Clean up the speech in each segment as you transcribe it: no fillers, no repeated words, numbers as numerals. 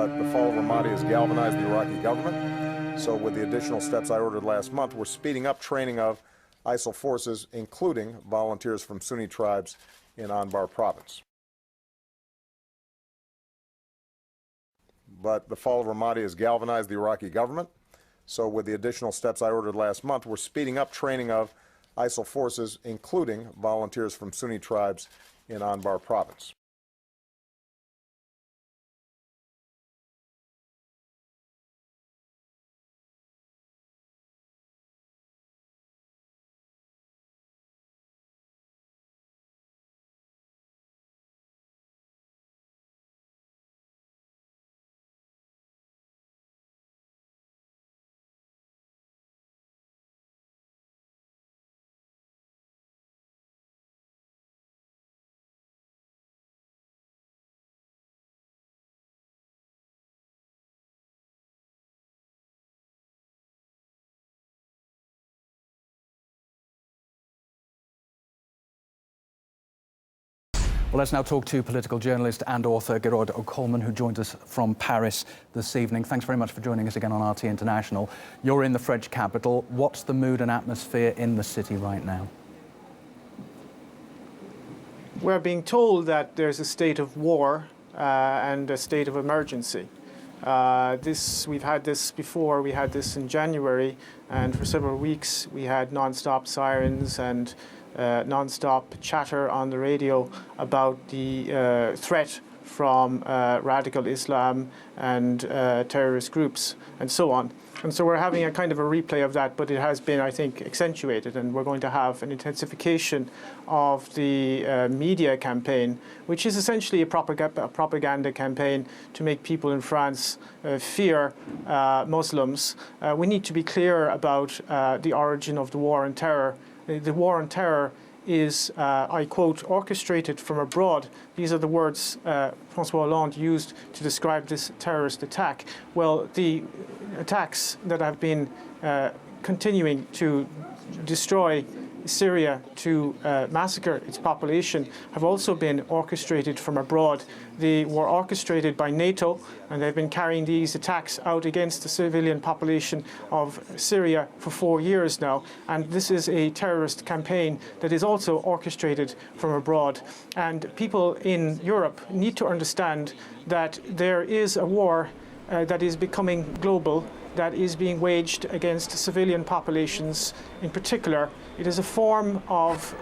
but the fall of Ramadi has galvanized the Iraqi government. So with the additional steps I ordered last month, we're speeding up training of ISIL forces, including volunteers from Sunni tribes in Anbar province. But the fall of Ramadi has galvanized the Iraqi government. So with the additional steps I ordered last month, we're speeding up training of ISIL forces, including volunteers from Sunni tribes in Anbar province. Well, let's now talk to political journalist and author Gerard O'Coleman, who joins us from Paris this evening. Thanks very much for joining us again on RT International. You're in the French capital. What's the mood and atmosphere in the city right now? We're being told that there's a state of war and a state of emergency. We've had this before. We had this in January, and for several weeks we had non-stop sirens and non-stop chatter on the radio about the threat from radical Islam and terrorist groups and so on. And so we're having a kind of a replay of that, but it has been, I think, accentuated, and we're going to have an intensification of the media campaign, which is essentially a propaganda campaign to make people in France fear Muslims. We need to be clear about the origin of the war on terror. The war on terror is, I quote, orchestrated from abroad. These are the words François Hollande used to describe this terrorist attack. Well, the attacks that have been continuing to destroy Syria, to massacre its population, have also been orchestrated from abroad. They were orchestrated by NATO, and they've been carrying these attacks out against the civilian population of Syria for 4 years now. And this is a terrorist campaign that is also orchestrated from abroad. And people in Europe need to understand that there is a war that is becoming global, that is being waged against civilian populations in particular. It is a form of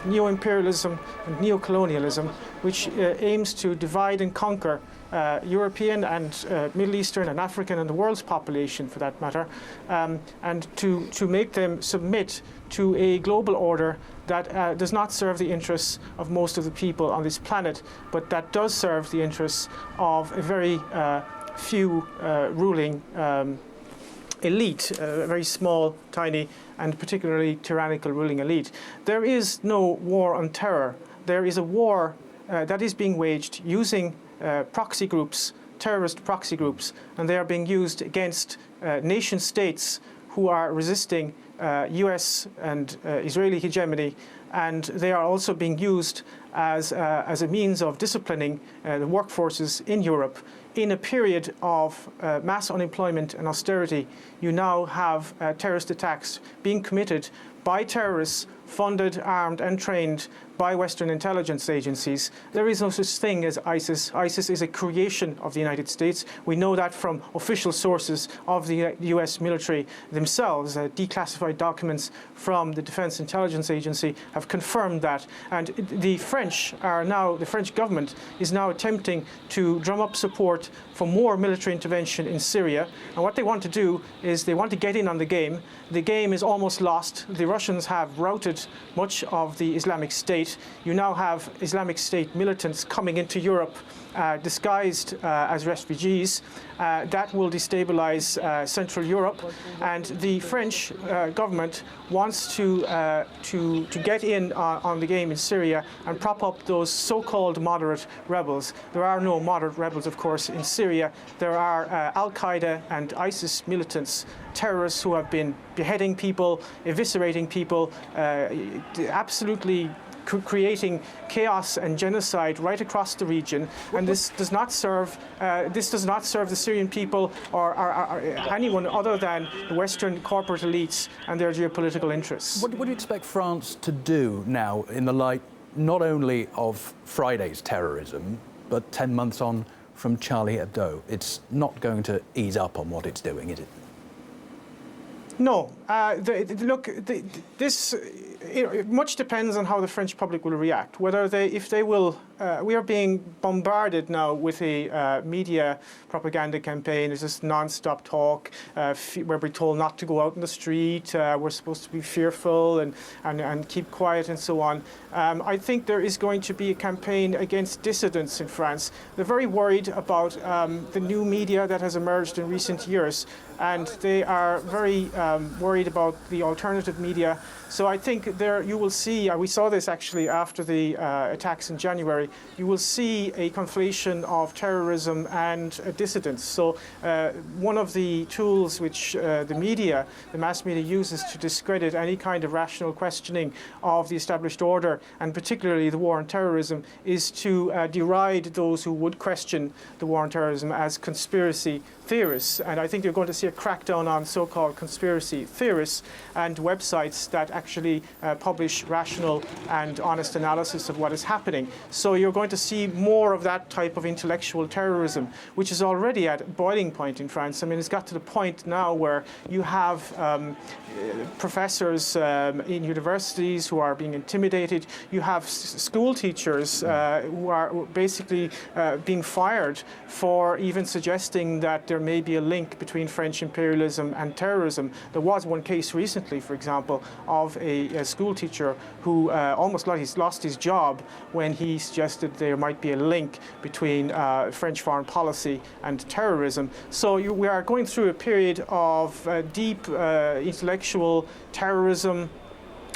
neo-imperialism and neo-colonialism which aims to divide and conquer European and Middle Eastern and African and the world's population, for that matter, and to make them submit to a global order that does not serve the interests of most of the people on this planet, but that does serve the interests of a very few ruling elite, a very small, tiny, and particularly tyrannical ruling elite. There is no war on terror. There is a war that is being waged using proxy groups, terrorist proxy groups, and they are being used against nation states who are resisting US and Israeli hegemony, and they are also being used as a means of disciplining the workforces in Europe. In a period of mass unemployment and austerity, you now have terrorist attacks being committed by terrorists funded, armed and trained by Western intelligence agencies. There is no such thing as ISIS. ISIS is a creation of the United States. We know that from official sources of the US military themselves. Declassified documents from the Defense Intelligence Agency have confirmed that. And the French government is now attempting to drum up support for more military intervention in Syria. And what they want to do is they want to get in on the game. The game is almost lost. The Russians have routed much of the Islamic State. You now have Islamic State militants coming into Europe disguised as refugees. That will destabilize Central Europe, and the French government wants to get in on the game in Syria and prop up those so-called moderate rebels. There are no moderate rebels, of course, in Syria. There are Al-Qaeda and ISIS militants, terrorists who have been beheading people, eviscerating people, absolutely creating chaos and genocide right across the region, and this does not serve the Syrian people or anyone other than the Western corporate elites and their geopolitical interests. What do you expect France to do now in the light not only of Friday's terrorism, but 10 months on from Charlie Hebdo? It's not going to ease up on what it's doing, is it? No. Much depends on how the French public will react. If they will, we are being bombarded now with a media propaganda campaign. There's this non-stop talk where we're told not to go out in the street. We're supposed to be fearful and keep quiet and so on. I think there is going to be a campaign against dissidents in France. They're very worried about the new media that has emerged in recent years, and they are very worried about the alternative media. So I think there you will see, we saw this actually after the attacks in January, you will see a conflation of terrorism and dissidents. So one of the tools which the mass media uses to discredit any kind of rational questioning of the established order, and particularly the war on terrorism, is to deride those who would question the war on terrorism as conspiracy theorists. And I think you're going to see a crackdown on so-called conspiracy theorists and websites that actually publish rational and honest analysis of what is happening. So you're going to see more of that type of intellectual terrorism, which is already at boiling point in France. I mean, it's got to the point now where you have professors in universities who are being intimidated. You have school teachers who are basically being fired for even suggesting that there may be a link between French imperialism and terrorism. There was one case recently, for example, of a school teacher who almost lost his job when he suggested there might be a link between French foreign policy and terrorism. So we are going through a period of deep intellectual terrorism.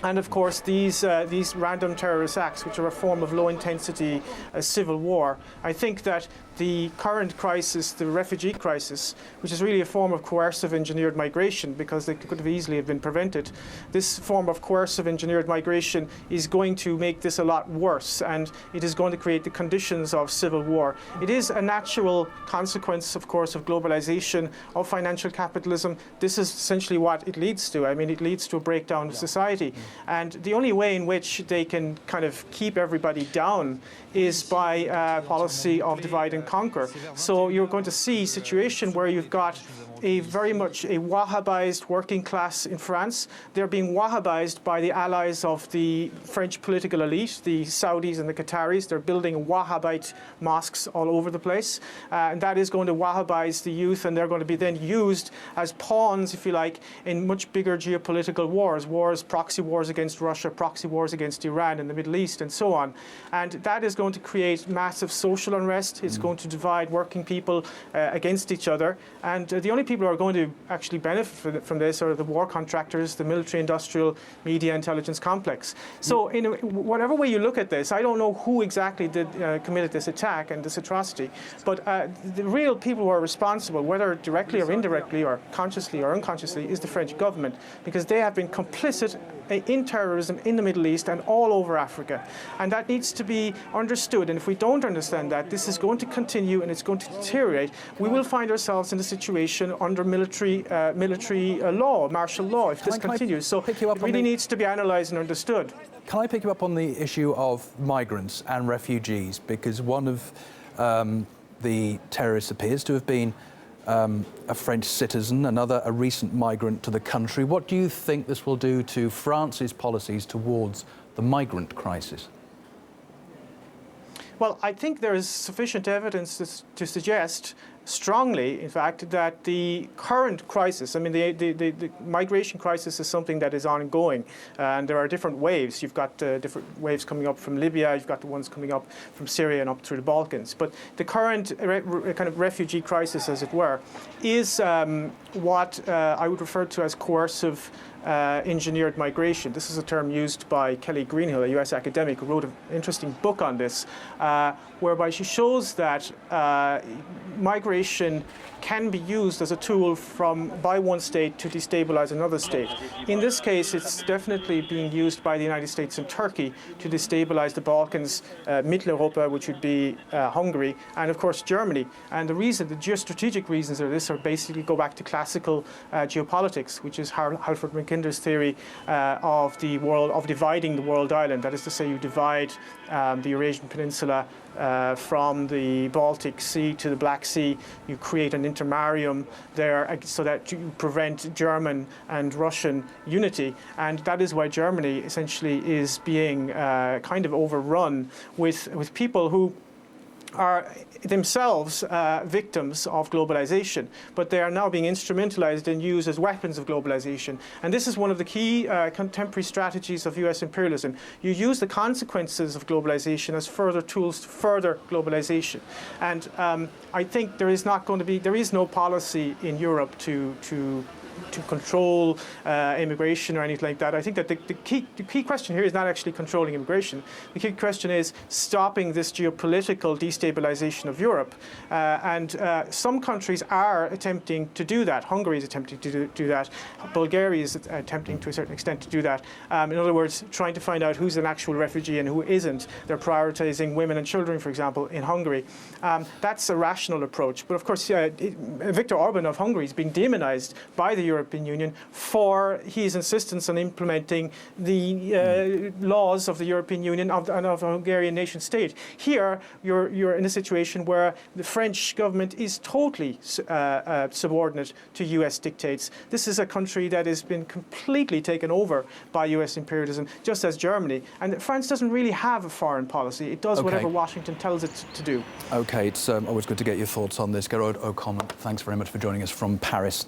And of course, these random terrorist acts, which are a form of low-intensity civil war. I think that the current crisis, the refugee crisis, which is really a form of coercive engineered migration, because they could have easily have been prevented, this form of coercive engineered migration is going to make this a lot worse, and it is going to create the conditions of civil war. It is a natural consequence, of course, of globalization, of financial capitalism. This is essentially what it leads to. I mean, it leads to a breakdown of society. And the only way in which they can kind of keep everybody down is by a policy of divide and conquer. So you're going to see a situation where you've got very much a Wahhabized working class in France. They're being Wahhabized by the allies of the French political elite, the Saudis and the Qataris. They're building Wahhabite mosques all over the place. And that is going to Wahhabize the youth, and they're going to be then used as pawns, if you like, in much bigger geopolitical wars, proxy wars against Russia, proxy wars against Iran in the Middle East, and so on. And that is going to create massive social unrest. It's going to divide working people against each other. And the only people who are going to actually benefit from this are the war contractors, the military-industrial media intelligence complex. So in whatever way you look at this, I don't know who exactly committed this attack and this atrocity, but the real people who are responsible, whether directly or indirectly or consciously or unconsciously, is the French government, because they have been complicit in terrorism in the Middle East and all over Africa. And that needs to be understood. And if we don't understand that, this is going to continue and it's going to deteriorate. We will find ourselves in a situation under military law, martial law, if this continues. So it really needs to be analysed and understood. Can I pick you up on the issue of migrants and refugees? Because one of the terrorists appears to have been a French citizen, another a recent migrant to the country. What do you think this will do to France's policies towards the migrant crisis? Well, I think there is sufficient evidence to suggest strongly, in fact, that the current crisis, I mean, the migration crisis is something that is ongoing, and there are different waves. You've got different waves coming up from Libya, you've got the ones coming up from Syria and up through the Balkans. But the current kind of refugee crisis, as it were, is what I would refer to as coercive engineered migration. This is a term used by Kelly Greenhill, a US academic who wrote an interesting book on this, whereby she shows that migration can be used as a tool by one state to destabilize another state. In this case, it's definitely being used by the United States and Turkey to destabilize the Balkans, Mitteleuropa, which would be Hungary, and of course Germany. And the geostrategic reasons of this are basically go back to classical geopolitics, which is Halford Mackinder's theory of dividing the world island. That is to say, you divide the Eurasian Peninsula from the Baltic Sea to the Black Sea. You create an intermarium there so that you prevent German and Russian unity. And that is why Germany essentially is being kind of overrun with people who are themselves victims of globalization, but they are now being instrumentalized and used as weapons of globalization. And this is one of the key contemporary strategies of US imperialism. You use the consequences of globalization as further tools to further globalization. And I think there is no policy in Europe to control immigration or anything like that. I think that the key question here is not actually controlling immigration. The key question is stopping this geopolitical destabilization of Europe. And some countries are attempting to do that. Hungary is attempting to do that. Bulgaria is attempting to a certain extent to do that. In other words, trying to find out who's an actual refugee and who isn't. They're prioritizing women and children, for example, in Hungary. That's a rational approach. But of course, Viktor Orban of Hungary is being demonized by the European Union for his insistence on implementing the laws of the European Union and of the Hungarian nation state. Here, you're in a situation where the French government is totally subordinate to US dictates. This is a country that has been completely taken over by US imperialism, just as Germany. And France doesn't really have a foreign policy. It does whatever Washington tells it to do. Okay, it's always good to get your thoughts on this. Gerard O'Connor, thanks very much for joining us from Paris.